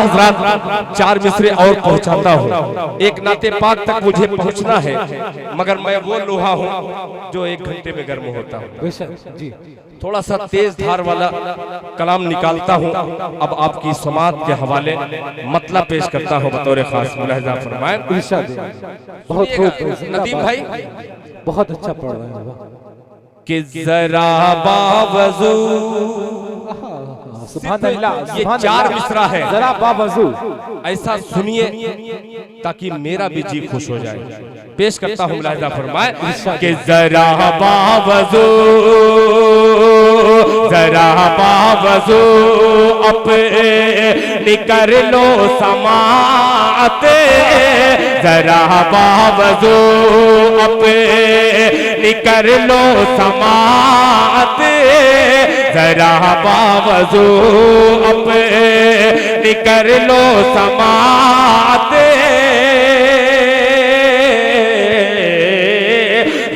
हजरात 4 मिसरे और पहुंचाता हूँ। एक नाते पाक तक मुझे पहुंचना है, मगर मैं वो लोहा हूँ जो 1 घंटे में गर्म होता हूँ। थोड़ा सा तेज धार वाला कलाम निकालता हूँ। अब आपकी समात के हवाले मतलब पेश करता हूँ बतौर खास। मुलाहिजा फरमाएं। बहुत खूब नदीम भाई, बहुत अच्छा पढ़ रहे हैं कि जरा बावजू, सुभान अल्लाह, ये 4 मिसरा है, जरा बावजू ऐसा सुनिए ताकि मेरा भी जी खुश हो जाए। पेश करता हूँ, मुलाहिजा फरमाए कि जरा बावजू, जरा बावजू अपनी कर लो समात, जरा बावजू अपनी कर लो समात, जरा बावजू अपनी कर लो समात,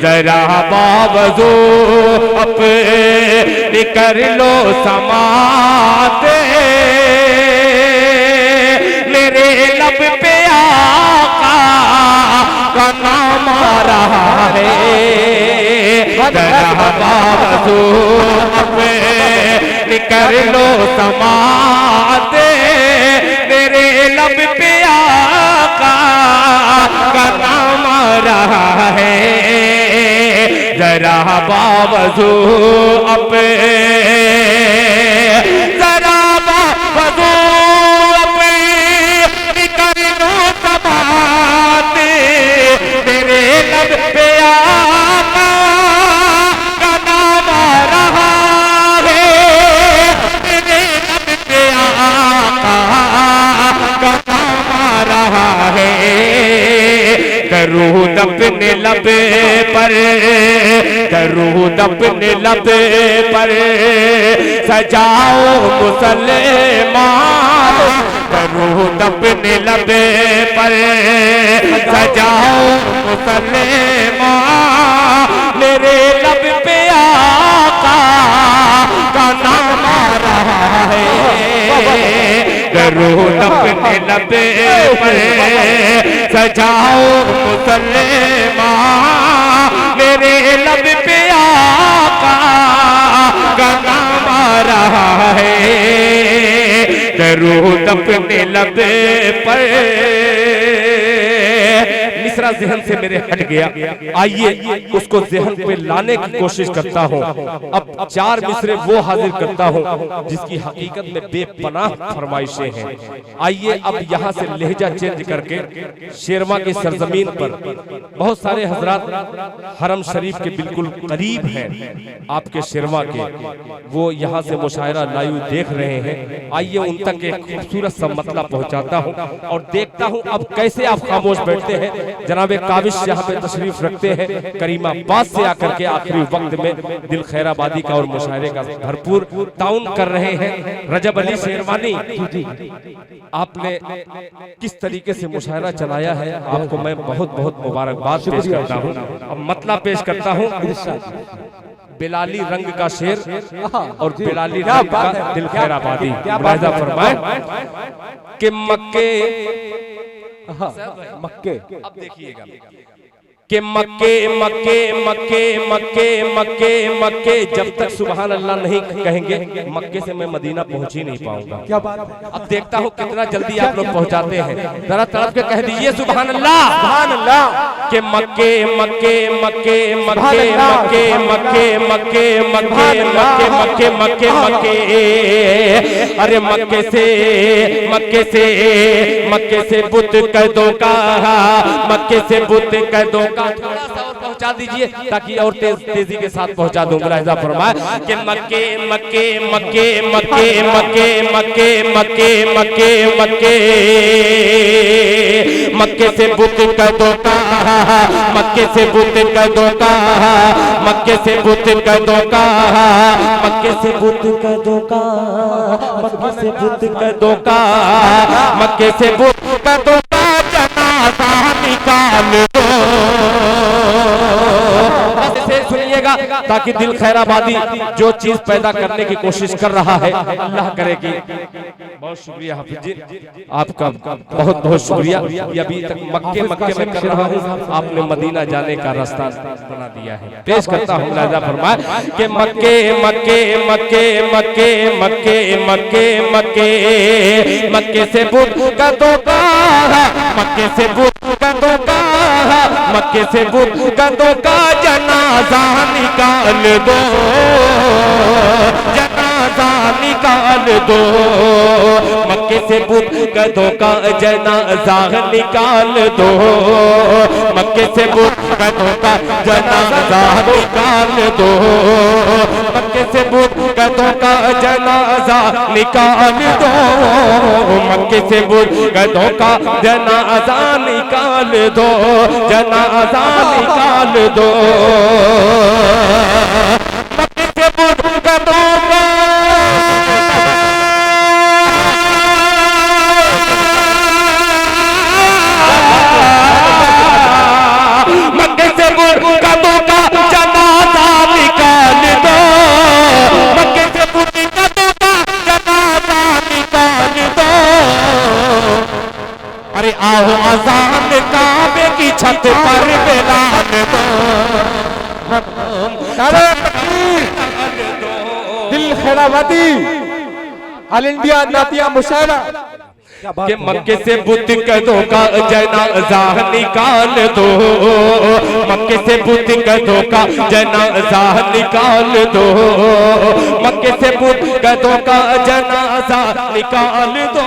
जरा बावजू अपनी कर लो समात, मेरे लब पे आका का नाम आ रहा है, जरा बावजू अपनी कर लो समात, मेरे लब पे आका का नाम आ रहा है, जरा बावजू जरा बावजू अपनी कर लो समात, मेरे लब पे आका का नाम आ रहा है, मेरे लब पे आका का नाम आ रहा है, दरूद अपने लबे पर, दरूद अपने लबे पर सजाओ मुसलमान, दरूद अपने लबे पर सजाओ मुसलमान, मेरे लब पे आका का नाम आ रहा है, दरूद अपने लबे पर सजाओ मुसलमान, मेरे लब पे आका का नाम आ रहा है, दरूद अपने लबे पर। मिसरा ज़हन से मेरे हट गया, आइए उसको ज़हन पे लाने की कोशिश करता हूँ। अब 4 मिसरे वो हाजिर करता हूँ जिसकी हकीकत में बेपनाह फरमाइशें हैं। आइए अब यहाँ से लहजा चेंज करके शेरवा की सरजमीन पर बहुत सारे हजरात हरम शरीफ के बिल्कुल करीब हैं आपके शेरवा के, वो यहाँ से मुशायरा लाइव देख रहे हैं। आइए उन तक एक खूबसूरत सा मतला पहुँचाता हूँ और देखता हूँ अब कैसे आप खामोश बैठते हैं। जनाबे काबिश यहाँ पे तशरीफ रखते हैं, करीमाबाद से आकर के आखिरी वक्त में दिल खैराबादी का और मुशायरे का भरपूर ताउन कर रहे हैं। रजब अली शेरवानी, आपने किस तरीके से मुशायरा चलाया है, आपको मैं बहुत बहुत मुबारकबाद पेश करता हूँ। अब मतला पेश करता हूँ, बिलाली रंग का शेर और बिलाली रंग का दिल खैराबादी। मुलाहिजा फरमाएं कि मक्के, मक्के, अब देखिएगा कि मक्के मक्के मक्के मक्के मक्के मक्के, जब तक सुभान अल्लाह नहीं कहेंगे मक्के से मैं मदीना पहुंच ही नहीं पाऊंगा। क्या बात है? अब देखता हूँ कितना जल्दी आप लोग पहुंचाते हैं। जरा तड़प के कह दीजिए सुभान अल्लाह, सुभान अल्लाह। कि मक्के मक्के मक्के मक्के मक्के मक्के मक्के मक्के मक्के मक्के मक्के, अरे मक्के से बुत कदों का, मक्के से बुत कदों का, थोड़ा सा और पहुंचा दीजिए ताकि और तेजी के साथ पहुंचा दूं। मुलाहिजा फरमाए कि मक्के मक्के मक्के मक्के मक्के मक्के मक्के मक्के मक्के, मक्के से बुत कदों का, मक्के से बुत कदों का, मक्के से बुत कदों का, मक्के से बुत कदों का, मक्के से बुत कदों का, मक्के से बुत कदों का जनाजा निकाल दो। कीजिएगा ताकि दिल खैराबादी जो चीज पैदा करने की कोशिश कर रहा है अल्लाह करे कि। बहुत शुक्रिया हाफिज जी, आपका बहुत बहुत शुक्रिया। ये अभी तक मक्के में कर रहा हूँ, आपने मदीना जाने का रास्ता बना दिया है। पेश करता हूँ लाजा फरमाए कि मक्के मक्के मक्के मक्के मक्के मक्के मक्के मक्के से बुत का धोखा, मक्के से बुत का धोखा, मक्के से बुत का धोखा, जनाजा निकाल दो, जनाजा निकाल दो, मक्के से बुत का धोखा जनाजा निकाल दो, मक्के से बुत का धोखा जनाजा निकाल दो, मक्के से बुत का धोखा जनाजा निकाल दो, मक्के से बुत का धोखा जनाजा निकाल दो, जनाजा निकाल दो, मक्के से बुत का धोखा आओ अज़ान काबे की छत पर बिलाल दो, दिल खैराबादी ऑल इंडिया नातिया मुशायरा कि मक्के से बुत का धोखा जनाजा निकाल दो, मक्के से बुत का धोखा जनाजा निकाल दो, मक्के से बुत का धोखा जनाजा निकाल दो,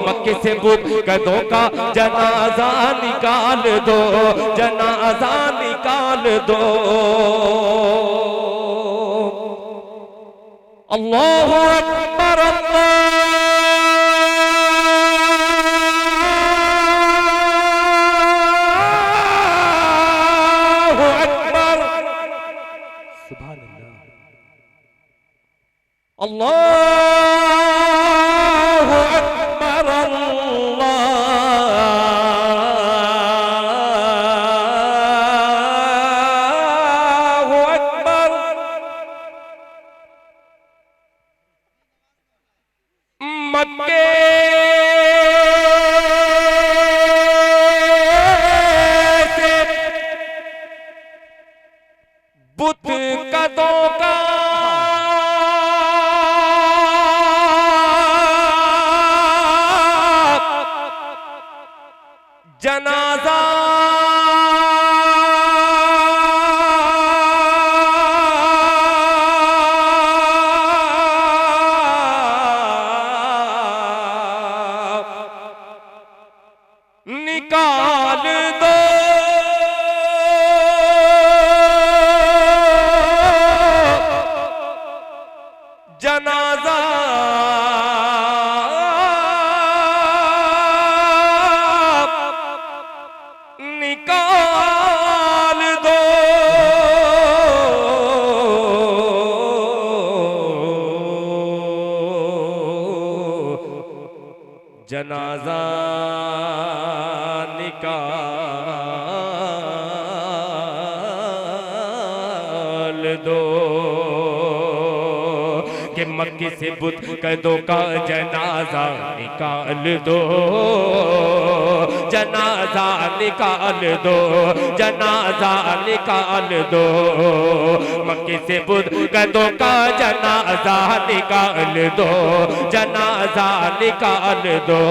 मक्के से बुत का धोखा जनाजा निकाल दो, जनाजा निकाल दो। अल्लाहु अकबर अल्लाहु अकबर, अल्लाहु अकबर। मक्के से बुत का धोखा जनाजा निकाल दो, जनाजा निकाल दो, जनाजा निकाल दो, कि मक्के से बुत का धोखा जनाजा निकाल दो, जनाजा निकाल दो, जनाजा निकाल दो, मक्के से बुत का धोखा जनाजा निकाल दो, जनाजा निकाल दो,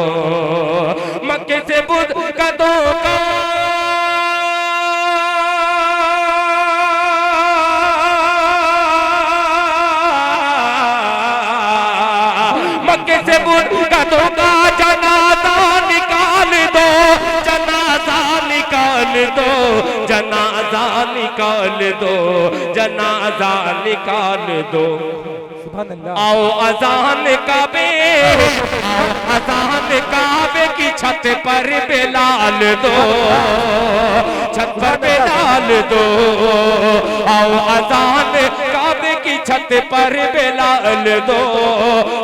मक्के से बुत का धोखा मक्के से बुत का धोखा जनाजा निकाल दो, जनाजा निकाल दो, जनाजा निकाल दो, जनाजा निकाल दो। आओ अज़ान काबे, आओ अज़ान काबे की छत पर बिलाल दो, छत पर बिलाल दो, आओ अज़ान काबे की छत पर बिलाल दो,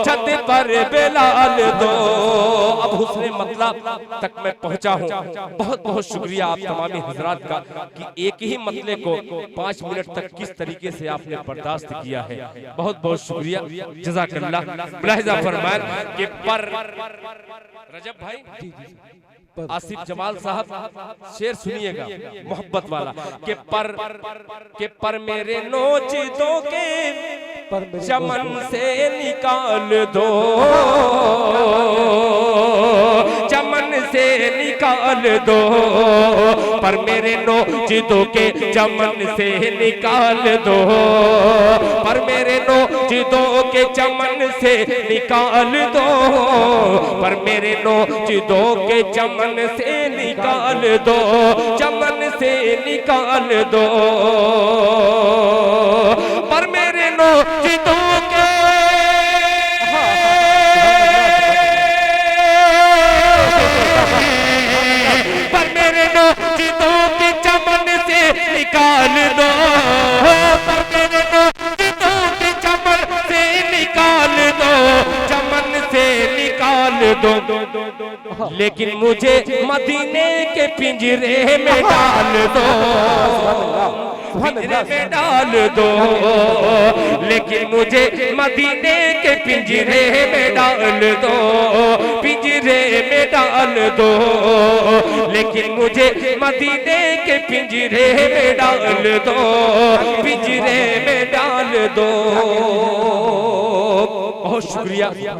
छत पर बिलाल दो। अब हुस्ने मतलब तक मैं पहुंचा हूं। बहुत बहुत शुक्रिया आप तमामी हजरात का कि एक ही मतले को 5 मिनट तक किस तरीके से आपने बर्दाश्त किया है। बहुत बहुत शुक्रिया, जज़ाकल्लाह। मुलाहिजा फरमाए कि पर रजब भाई आसिफ जमाल साहब शेर सुनिएगा मोहब्बत वाला के पर मेरे नोच दो के चमन से निकाल दो, चमन से निकाल दो, पर मेरे नोच दो के चमन से निकाल दो, पर मेरे नोच दो के चमन से निकाल दो, पर मेरे नोच दो के चमन से निकाल दो, चमन से निकाल दो, पर मेरे नोच दो के पर मेरे नोच दो के चमन से निकाल दो, पर मेरे नोच दो के चमन से निकाल दो, चमन से निकाल दो, लेकिन मुझे मदीने के पिंजरे में डाल दो, पिंजरे में डाल दो, लेकिन मुझे मदीने के पिंजरे में डाल दो, पिंजरे में डाल दो, लेकिन मुझे मदीने के पिंजरे में डाल दो, पिंजरे में डाल दो। बहुत शुक्रिया।